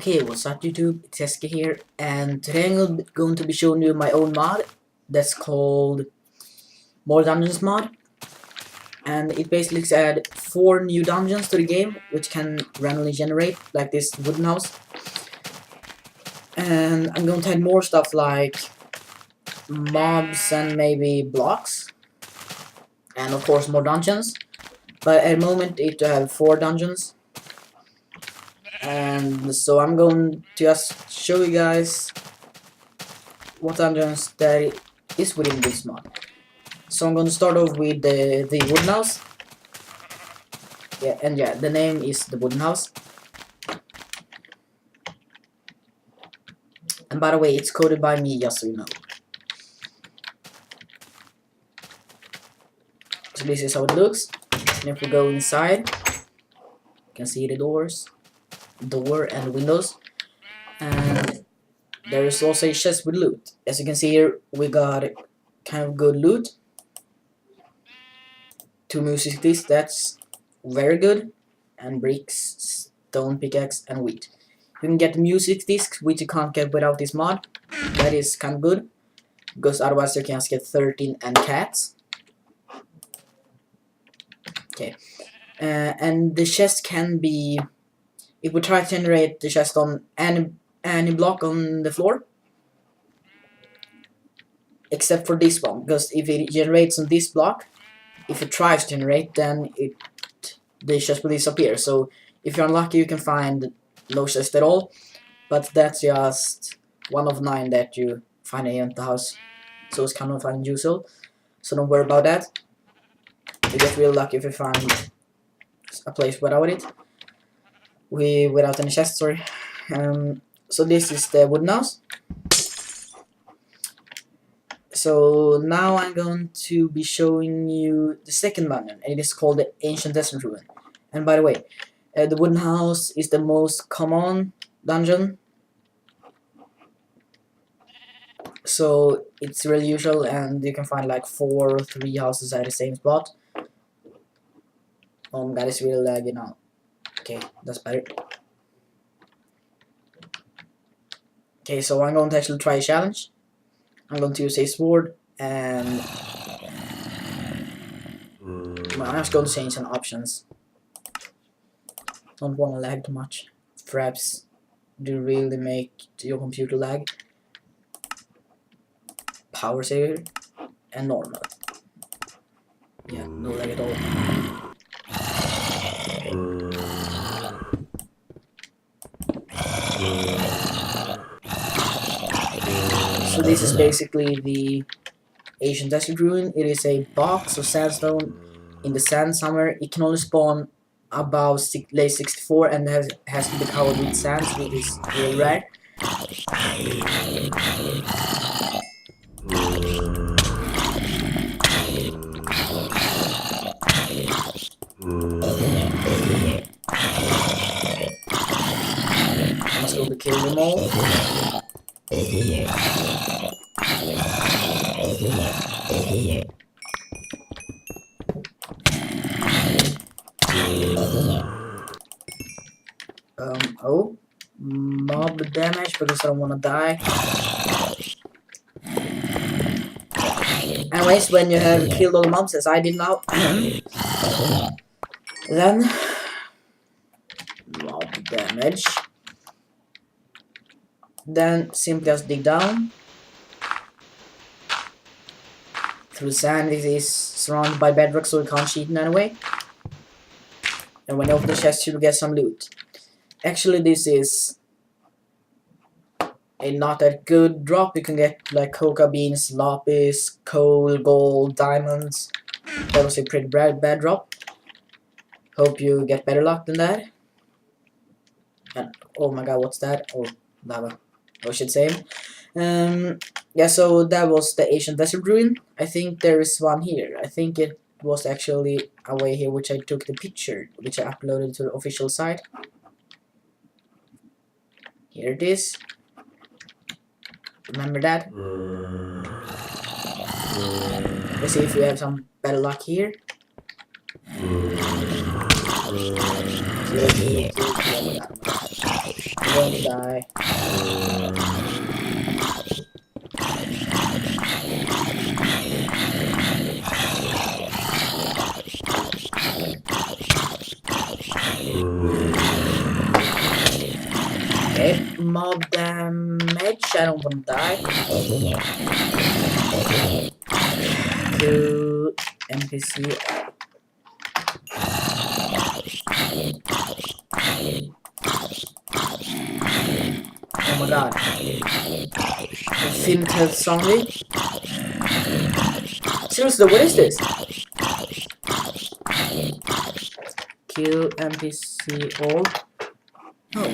Okay, what's up YouTube, it's SK here, and today I'm going to be showing you my own mod that's called MoreDungeonsMod, and it basically adds 4 new dungeons to the game, which can randomly generate, like this wooden house. And I'm going to add more stuff like mobs and maybe blocks, and of course more dungeons, but at the moment it have 4 dungeons. And so I'm going to just show you guys what dungeons there is within this mod. So I'm going to start off with the wooden house. Yeah, the name is the wooden house. And by the way, it's coded by me, just so you know. So this is how it looks. And if we go inside, you can see the door and windows, and there is also a chest with loot. As you can see here, we got kind of good loot. 2 music discs, that's very good, and bricks, stone pickaxe, and wheat. You can get music discs, which you can't get without this mod. That is kind of good, because otherwise you can just get 13 and cats. Okay, and the chest can be, if we try to generate the chest on any block on the floor, except for this one, because if it generates on this block, if it tries to generate, then the chest will disappear. So if you're unlucky, you can find no chest at all, but that's just 1 of 9 that you find in the house, so it's kind of unusual, so don't worry about that. You get real lucky if you find a place without it. Without any chest, sorry. So this is the wooden house. So now I'm going to be showing you the second dungeon, and it is called the Ancient Desert Ruin. And by the way, the wooden house is the most common dungeon, so it's really usual, and you can find like 4 or 3 houses at the same spot. Oh my god, it's really laggy now. Okay, that's better. Okay, so I'm going to actually try a challenge. I'm going to use a sword, and well, I'm just going to change some options. Don't want to lag too much. Perhaps do really make your computer lag. Power saver and normal. Yeah, no lag at all. So this is basically the Ancient Desert Ruin. It is a box of sandstone in the sand somewhere. It can only spawn above late 64 and has to be covered with sand, which is really rare. I must go to kill them all. Oh, mob damage because I don't want to die. Anyways, when you have killed all the mobs, as I did now, then mob damage. Then simply just dig down through sand. It is surrounded by bedrock, so you can't cheat in any way. And when you open the chest, you will get some loot. Actually, this is a not that good drop. You can get like coca beans, lapis, coal, gold, diamonds. That was a pretty bad drop. Hope you get better luck than that. And oh my god, what's that? Oh, lava. I should say. Yeah, so that was the Ancient Desert Ruin. I think there is one here. I think it was actually away here, which I took the picture, which I uploaded to the official site. Here it is. Remember that? Let's see if we have some better luck here. I'm going to die. Okay, mob damage. I don't want to die. Kill NPC. Oh my god. Infinite health zombie. Seriously, what is this? Kill NPC all. Oh.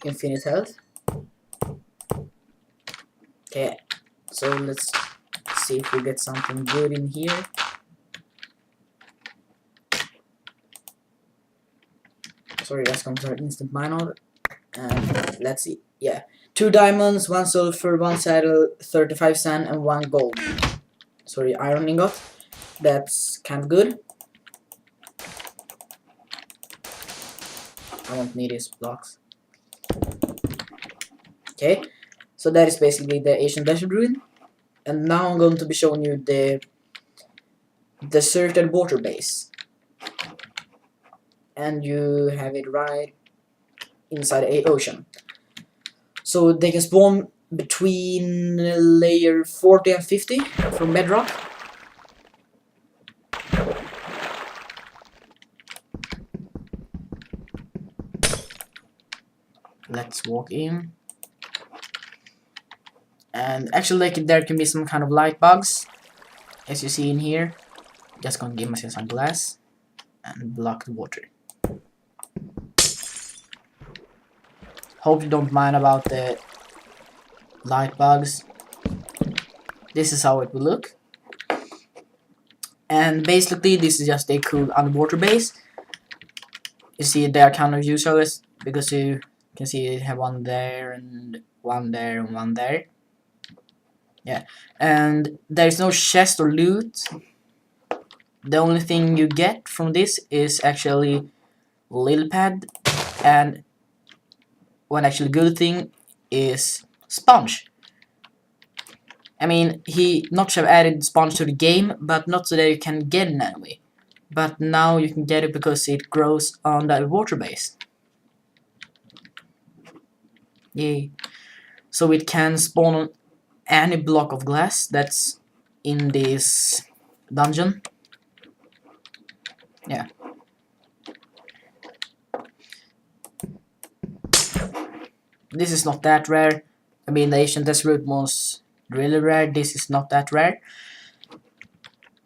Infinite health. Okay. So let's see if we get something good in here. Sorry, that's going to instant mine on. And let's see. Yeah. 2 diamonds, 1 sulfur, 1 saddle, 35 sand, and 1 gold. Sorry, iron ingot. That's kind of good. I won't need these blocks. Okay. So that is basically the ancient desert ruin. And now I'm going to be showing you the deserted water base. And you have it right inside a ocean. So they can spawn between layer 40 and 50 from bedrock. Let's walk in. And actually, like, there can be some kind of light bugs, as you see in here. Just gonna give myself some glass and block the water. Hope you don't mind about the light bugs. This is how it will look. And basically, this is just a cool underwater base. You see, they are kind of useless because you can see you have one there and one there and one there. Yeah, and there's no chest or loot. The only thing you get from this is actually lily pad, and one actually good thing is sponge. I mean, he not have added sponge to the game, but not so that you can get it anyway. But now you can get it because it grows on that water base. Yay. So it can spawn on any block of glass that's in this dungeon. Yeah. This is not that rare. I mean, the ancient desert was really rare. This is not that rare.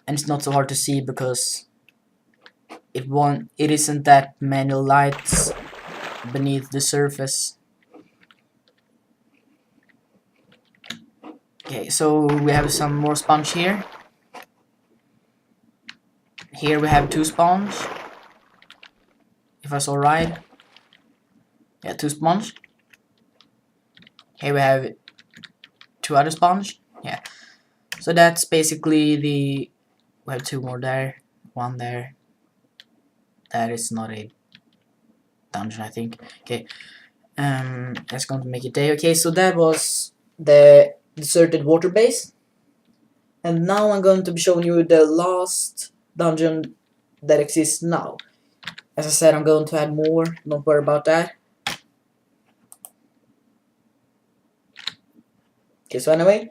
And it's not so hard to see because it isn't that many lights beneath the surface. Okay, so we have some more sponge here. Here we have 2 sponge. If I saw right. Yeah, 2 sponge. Here we have 2 other sponge. Yeah. So that's basically the... We have 2 more there. 1 there. That is not a dungeon, I think. Okay. That's going to make it day. Okay, so that was the deserted water base. And now I'm going to be showing you the last dungeon that exists now. As I said, I'm going to add more. Don't worry about that. Okay, so anyway,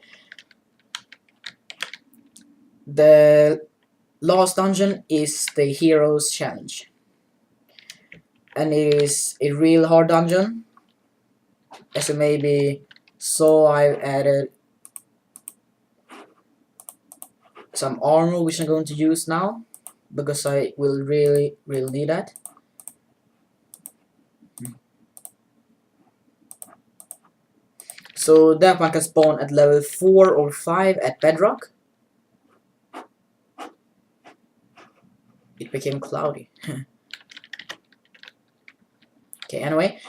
the last dungeon is the Heroes Challenge. And it is a real hard dungeon. As you maybe saw, I've added some armor which I'm going to use now because I will really need that. So that one can spawn at level 4 or 5 at bedrock. It became cloudy. Okay, anyway,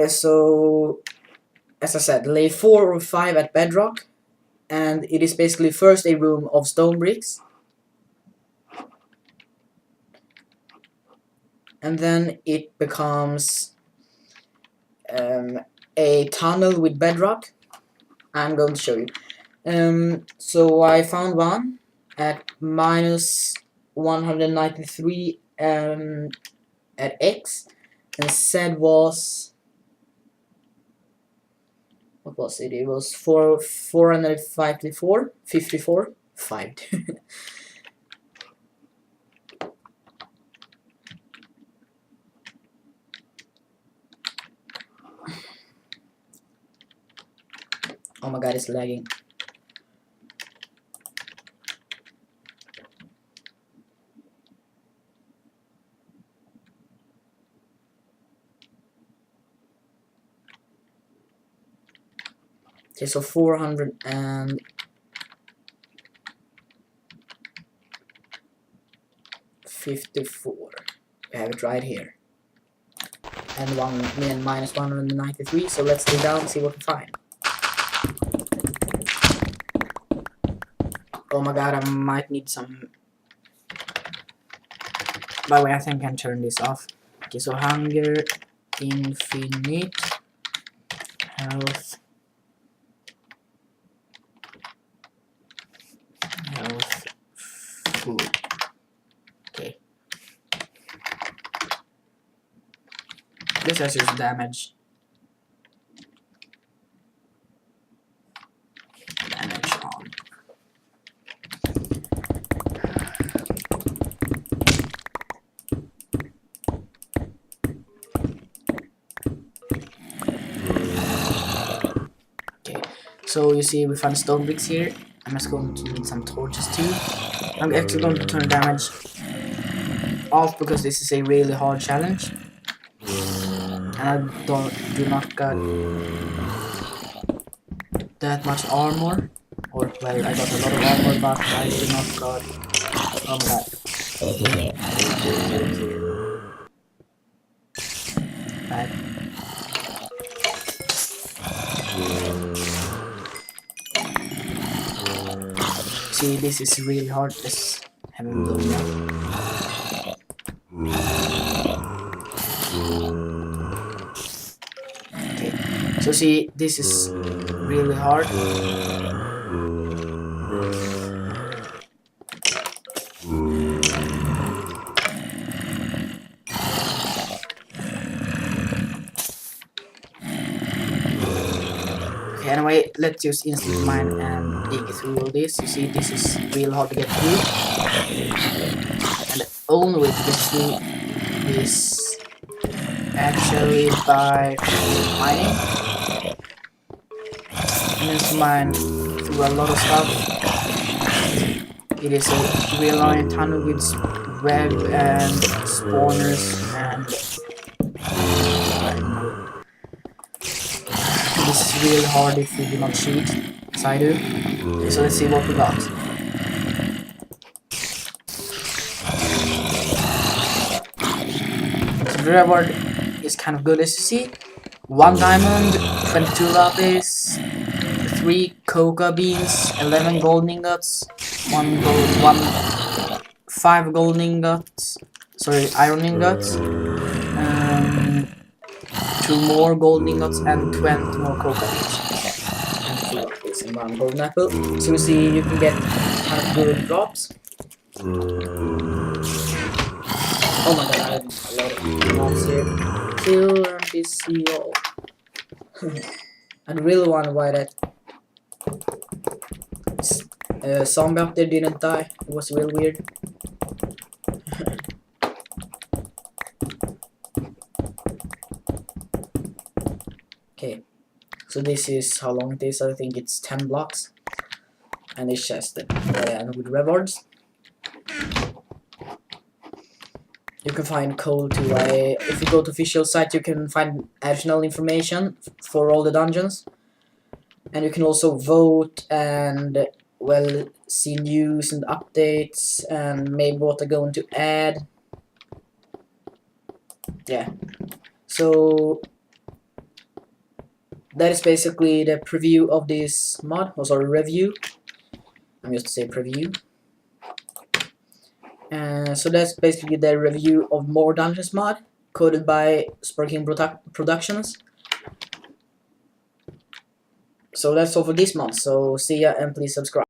so as I said, lay 4 or 5 at bedrock, and it is basically first a room of stone bricks, and then it becomes a tunnel with bedrock. I'm going to show you. So I found one at minus 193 at X, and Z was, what was it? It was 454 54 5. Oh my god, it's lagging. Okay, so 454. We have it right here. And minus 193. So let's dig down and see what we find. Oh my god, I might need some. By the way, I think I can turn this off. Okay, so hunger, infinite, health, food. Okay. This has just damage. Damage on. Okay, so you see we found stone bricks here. I'm just going to need some torches too. I'm actually going to turn damage off because this is a really hard challenge. And I do not got that much armor. Or, well, I got a lot of armor, but I do not got... Oh my god. Right. See, this is really hard. This haven't blown up. Okay, so see, this is really hard. Okay, anyway, let's use instant mine and dig through all this. You see, this is real hard to get through. And the only way to get through is actually by mining. And then to mine through a lot of stuff. It is a real long tunnel with web and spawners and this is really hard if you do not cheat, as I do. Okay, so let's see what we got. So the reward is kind of good, as you see. 1 diamond, 22 lapis, 3 coca beans, 11 gold ingots, 5 gold ingots, sorry, iron ingots, 2 more gold ingots, and 20 more coca beans. And 2 lapis and 1 golden apple. So you see, you can get kind of good drops. Oh my god, I have a lot of mobs here. Kill NPC all. I really wonder why that zombie up there didn't die. It was real weird. Okay, so this is how long it is. I think it's 10 blocks. And it's just and with rewards. You can find coal too. If you go to official site, you can find additional information for all the dungeons, and you can also vote and, well, see news and updates and maybe what they're going to add. Yeah, so that is basically the preview of this mod. Oh, sorry, review. I'm just to say preview. So that's basically the review of MoreDungeonsMod, coded by Sparking Productions. So that's all for this month. So see ya and please subscribe.